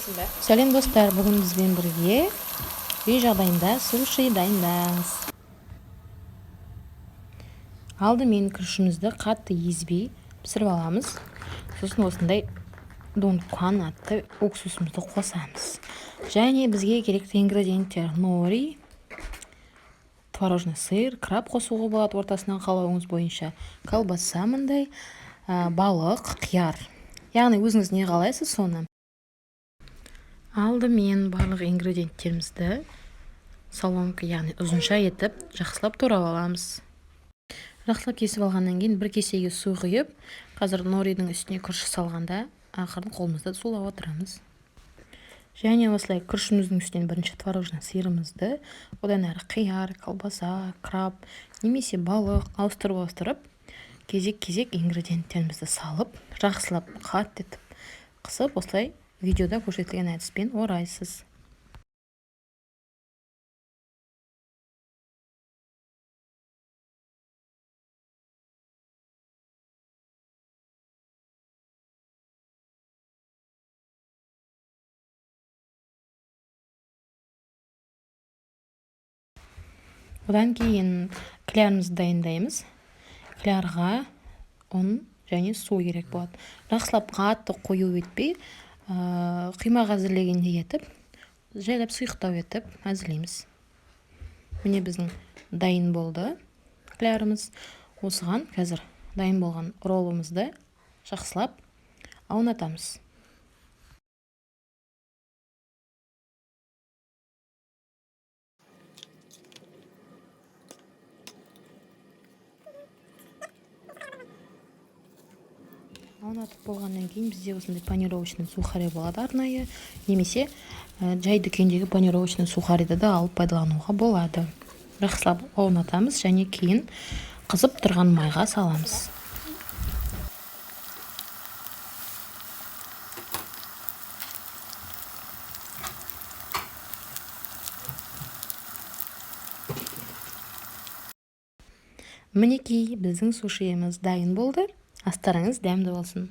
сәлемдесің бе? Сәлем достар, бүгін бізбен бірге үй жағдайында суши дайындаймыз. Алдымен күрішімізді қатты езбей пісіріп аламыз. Сосын осындай донкуан атты уксусымызды қосамыз. Және бізге керекті ингредиенттер: нори, творожный сыр, краб қосуға болады ортасынан қалауыңыз бойынша, колбаса мындай, балық, қияр. Яғни өзіңіз не қалайсыз соны. Алдымен барлық ингредиенттерімізді соломка, яғни ұзынша етіп жақсылап турап аламыз. Жақсылап кесіп алғаннан кейін бір кесеге су құйып, қазір норидің үстіне күріш салғанда ақырын қолымызды сулап отырамыз. Және осылай күрішіміздің үстіне бірінші творожный сырымызды, одан әрі қияр, колбаса, краб немесе балық ауыстырып кезек ингредиенттерімізді салып, жақсылап қатты етіп қысып, осылай видеода көрсетілген әдіспен орайсыз. Одан кейін клярымызды дайындаймыз. Клярға ұн және су керек болады. Жақсылап қатты қою етпей, құймақ әзірлегендей етіп, жайлап сұйықтау етіп әзірлейміз. Міне біздің дайын болды клярымыз. Осыған қазір дайын болған роллымызды жақсылап аунатамыз. Аунатып болғаннан кейін бізде осындай панировочный сухари болады арнайы, немесе жай дүкендегі панировочный сухариді да алып пайдалануға болады. Жақсылап аунатамыз және кейін қызып тұрған майға саламыз. Мінекей біздің сушиіміз дайын болды. Астарыңыз дәмді болсын.